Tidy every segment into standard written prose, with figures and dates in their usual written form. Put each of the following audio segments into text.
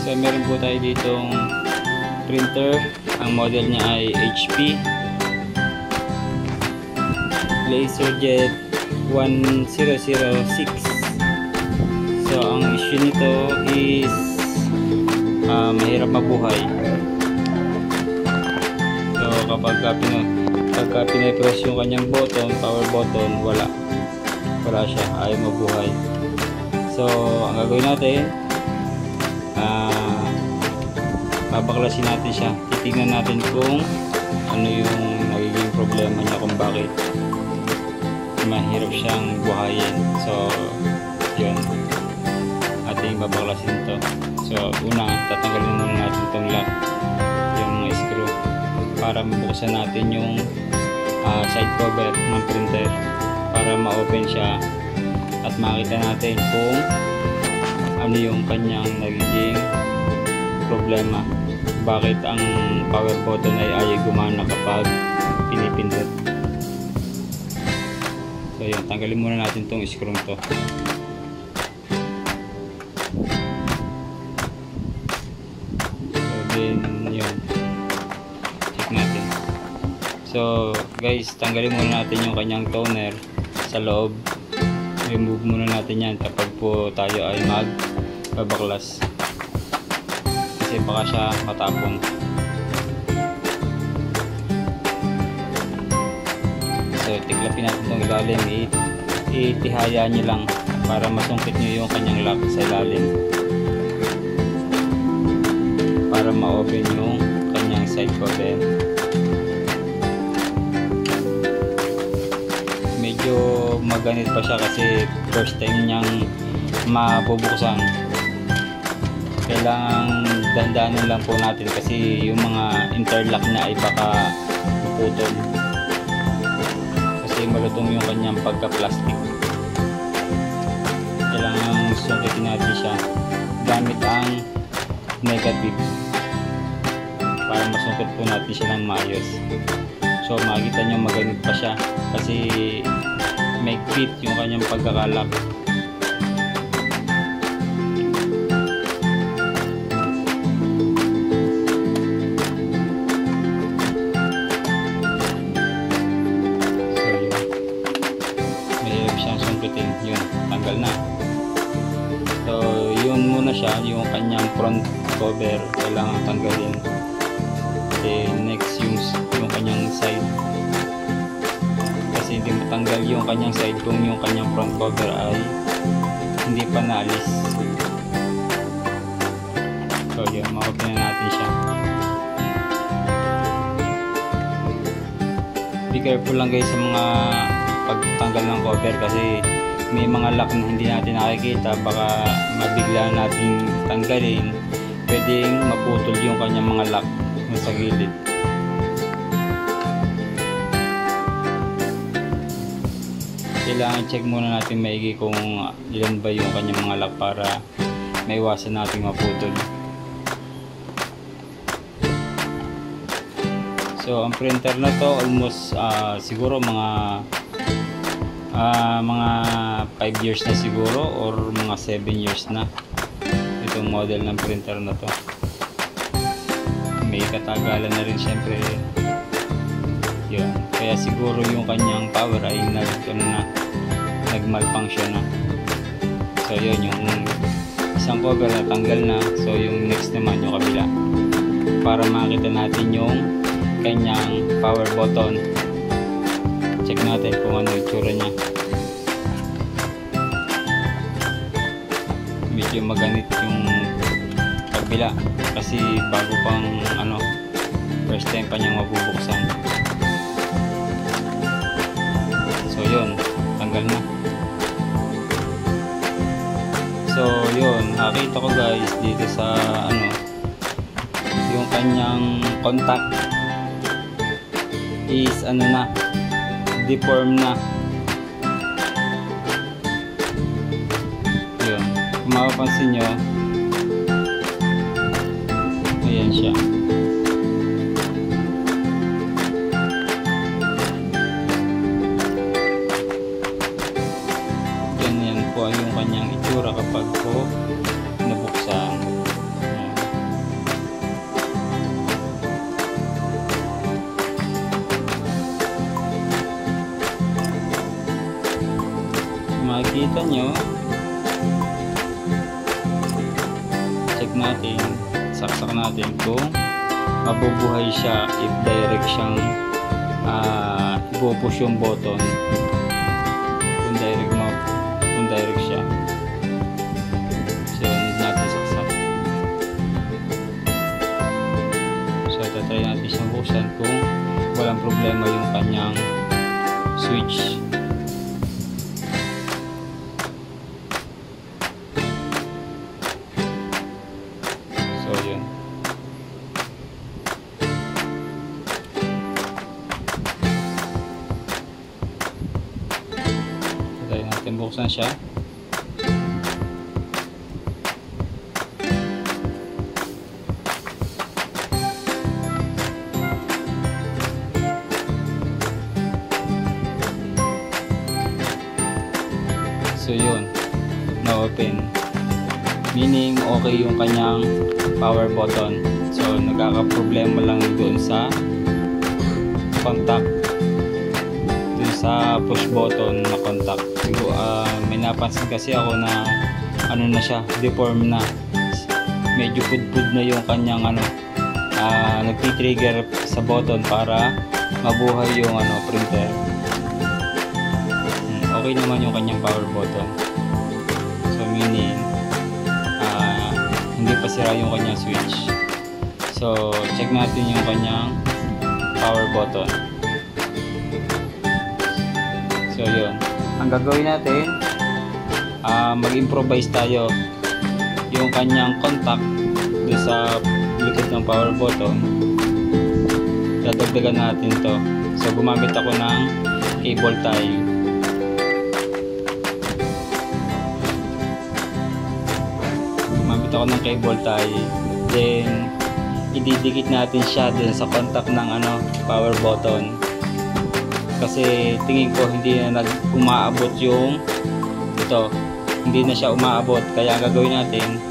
So meron po tayo ditong printer. Ang model niya ay HP LaserJet 1006. So ang issue nito is mahirap mabuhay. So pagka pinapress yung kanyang button, power button, wala siya, ayaw mabuhay. So ang gagawin natin, babaklasin natin siya, titignan natin kung ano yung magiging problema niya, kung bakit mahirap siyang buhayin. So yun, ating babaklasin to. So una, tatanggalin muna natin itong lock, yung mga screw, para mabuksan natin yung side cover ng printer, para ma-open siya at makita natin kung ano yung kanyang nagiging problema, bakit ang power button ay ayaw gumana kapag pinipindot. So yun, tanggalin muna natin itong screw to. So then yun, check natin. So guys, tanggalin muna natin yung kanyang toner sa loob. Remove muna natin yan kapag po tayo ay magbabaklas, kasi baka siya matapon. So tiklapin natin itong ilalim, itihaya nyo lang para masungkit nyo yung kanyang lock sa ilalim, para ma-open yung kanyang side cover. Medyo maganit pa siya kasi first time niyang mabubuksan. Kailangan dandanan lang po natin kasi yung mga interlock niya ay baka maputol, kasi malutong yung kanyang pagka-plastic. Kailangan sungkitin natin siya gamit ang negative para masungkit po natin siya ng maayos. So makikita nyo maganit pa siya kasi may fit yung kanyang pagkakalak. So yun, mahirap siyang sungkitin. Yun, tanggal na. So yun muna siya, yung kanyang front cover kailangan tanggalin. Then next yung kanyang side, kasi hindi matanggal yung kanyang side kung yung kanyang front cover ay hindi pa naalis. So yun, ma-open na natin siya. Be careful lang guys sa mga pagtanggal ng cover, kasi may mga lock na hindi natin nakikita, baka mabigla natin tanggalin, pwedeng maputol yung kanyang mga lock sa gilid. Kailangan check muna natin maigi kung ilan ba yung kanyang mga lock para maiwasan natin maputol. So ang printer na to almost siguro mga 5 years na siguro, or mga 7 years na itong model ng printer na to. May katagalan na rin syempre yun, kaya siguro yung kanyang power ay nag-malfunction na. So yun, yung isang cover na tanggal na. So yung next naman yung kabila, para makita natin yung kanyang power button. Check natin kung ano itsura niya. Medyo maganit yung kabila kasi bago pang first time pa niyang mabubuksan. So yun, tanggal na. So yun, nakita ko guys dito sa yung kanyang contact is deform na. Yun, kung mapapansin nyo, ayan siya. Ganyan po yung kanyang itsura kapag po nabuksan. Ayan. makikita nyo, check natin, saksak natin kung mabubuhay siya if direct siyang ipupush yung button, kung direct siya. So need natin saksak. So tatry natin siyang buksan kung walang problema yung kanyang switch. So yun. Tatry natin buksan siya. So yun, na-open. Meaning okay yung kanyang power button. So nagkaka-problema lang doon sa contact, doon sa push button na contact. Siguro may napansin kasi ako na ano na siya, deform na. Medyo pudpud na yung kanyang nagti-trigger sa button para mabuhay yung printer. Okay naman yung kanyang power button. So meaning hindi pa sira yung kanyang switch. So check natin yung kanyang power button. So yun, ang gagawin natin, mag-improvise tayo. Yung kanyang contact doon sa likod ng power button, dadagdagan natin to. So gumamit ako ng cable tie. Ako ng cable tie, then ididikit natin siya dun sa contact ng power button, kasi tingin ko hindi na umaabot yung ito, hindi na siya umaabot. Kaya ang gagawin natin,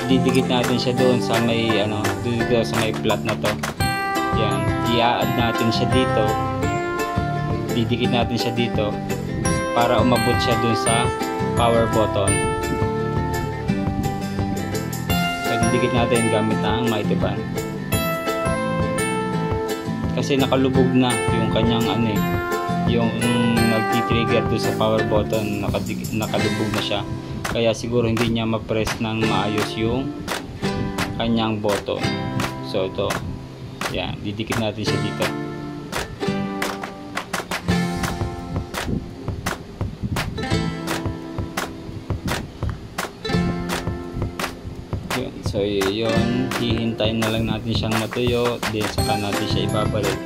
ididikit natin siya doon sa may dito sa may flat na to. Yan, i-add natin siya dito, didikit natin siya dito para umabot siya doon sa power button. Dikit natin gamit ang mighty band, kasi nakalubog na yung kanyang yung nagti-trigger doon sa power button, nakalubog na siya, kaya siguro hindi niya ma-press ng maayos yung kanyang button. So ito, yan, didikit natin siya dito. So yun, hihintayin na lang natin siyang matuyo, then saka natin siya ibabalik.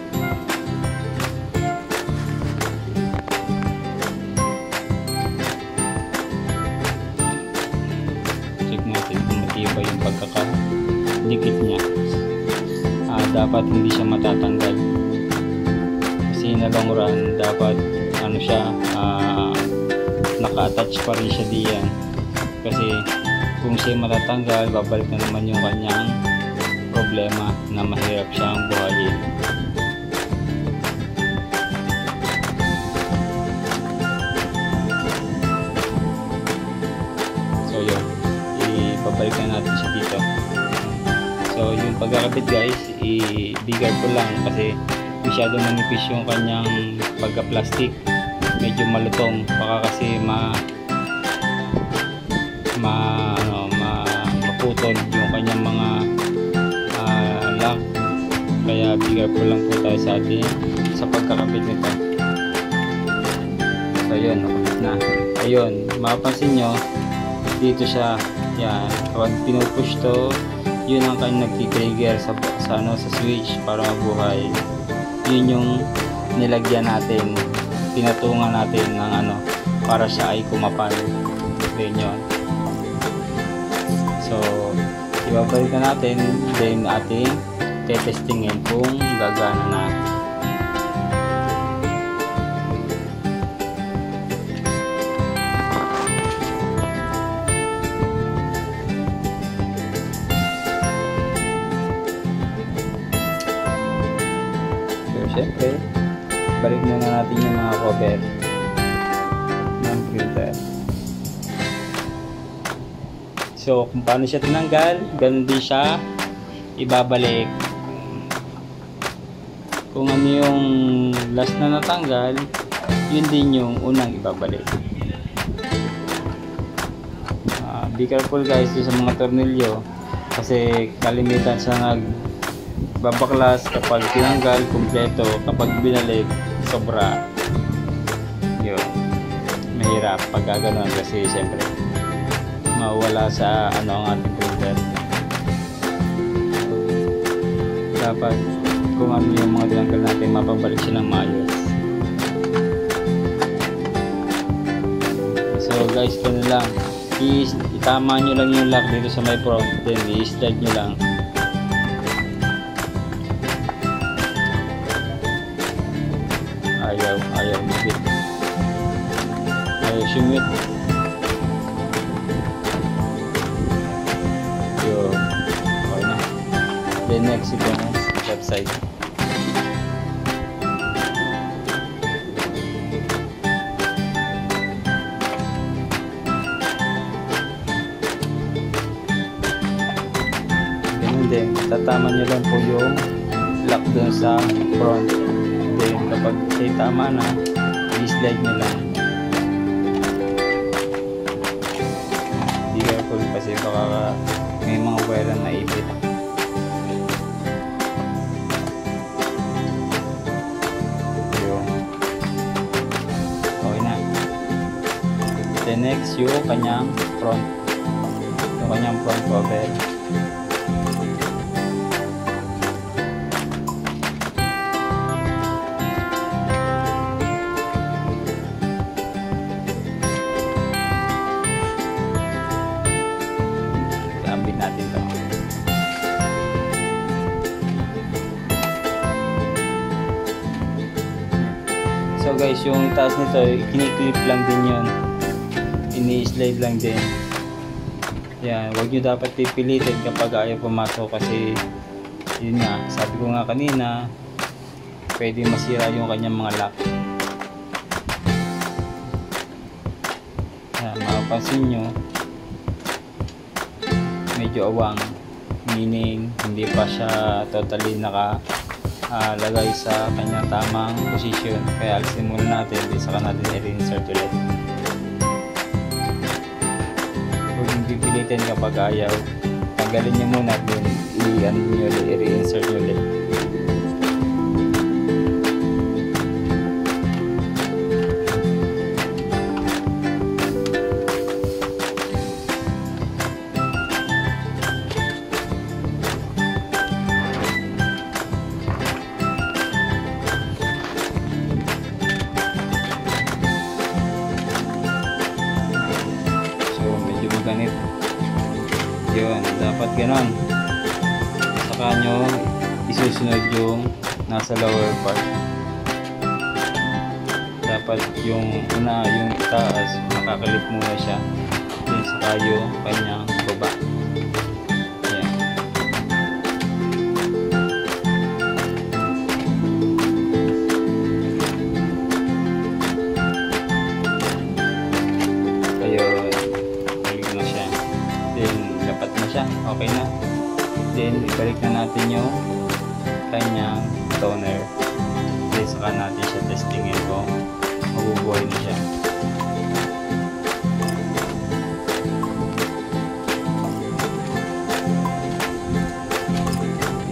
Check natin kung matibay yung pagkakadikit niya. Dapat hindi siya matatanggal, kasi in the long run dapat naka-attach pa rin siya diyan, kasi kung siya matatanggal, babalik na naman yung kanyang problema na mahirap siyang buhayin. So yun, ibabalik na natin siya dito. So yung pagkakabit guys, i-bigger ko lang kasi masyadong manipis yung kanyang pagka-plastic, medyo malutong, baka kasi maputol yung kanyang mga lock. Kaya bigger po lang po tayo sa pagkakabit nito. So yun, nakabit na. Ayun, mapapansin nyo dito siya, yan, kapag pinupush to, yun ang kanyang nagti-trigger sa switch para mabuhay. Yun yung nilagyan natin, pinatungan natin ng para siya ay kumapal. Then yun. So ibabalik na natin, then ating tetestingin kung gagana na. So syempre, balik muna natin yung mga cover ng printer. So, kung paano siya tinanggal, ganun din siya ibabalik. Kung ano yung last na natanggal, yun din yung unang ibabalik. Be careful guys sa mga tornilyo, kasi kalimitan siya nagbabaklas kapag tinanggal kompleto, kapag binalik sobra. Yun, mahirap pag gano'n, kasi syempre mawala sa ang ating printer. Dapat kung ano yung mga tinanggal natin, mapabalik siya ng maayos. So guys, ito na lang, itama nyo lang yung lock dito sa may front, then i-slide nyo lang. Ayaw mabit, ayaw sumit. Yun, okay na. Then next, ito na left side. Then tatama nyo lang po yung lock dun sa front. Then kapag ay tama na, i-slide nyo lang. Be careful kasi baka may mga wire na naipit. Yun, okay na. Then next, yung kanyang front cover. Natin to. So guys, yung itaas nito, kiniklip lang din yun, ini-slide lang din. Yan, huwag nyo dapat pipilitin kapag ayaw pumasok, kasi yun nga, sabi ko nga kanina, pwede masira yung kanyang mga lock. Yan, mapapansin nyo, medyo awang, meaning hindi pa siya totally nakalagay sa kanyang tamang position, kaya alisin muna natin, di saka natin i-reinsert ulit. Huwag yung pipilitin kapag ayaw, tanggalin nyo muna, then i-reinsert nyo ulit. Ganit yun, dapat ganon. Saka nyo isusunod yung nasa lower part. Dapat yung una, yung itaas, makakalip muna siya, then saka yung kanyang baba. Yan. Okay na. Then ibalik na natin yung kanyang toner. Then saka natin siya testingin kung mabubuhay na siya.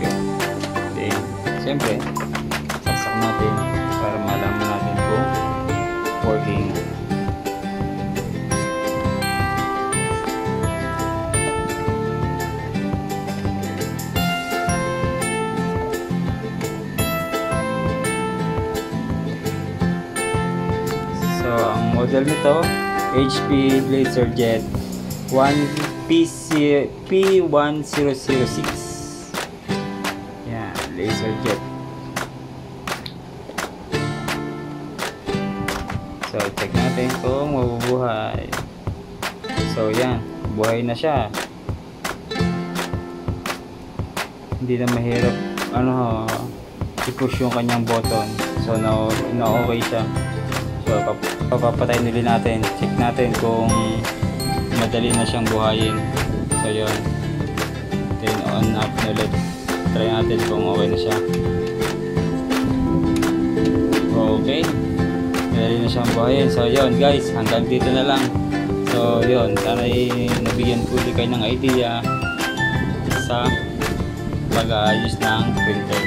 Yun. Then siyempre saksak natin para malaman natin kung working. So, ang model nito, HP LaserJet P1006. Yan, LaserJet. So, check natin kung mabubuhay. So, yan, buhay na siya. Hindi na mahirap i-push yung kanyang button. So, na-okay siya. So, papapatayin ulit natin. Check natin kung madali na siyang buhayin. So yun, then on up na ulit. Try natin kung okay na siya. Okay, dali na siyang buhayin. So yun guys, hanggang dito na lang. So yun, sana nabigyan po kayo ng idea sa pag-aayos ng printer.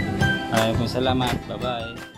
Maraming salamat, bye bye.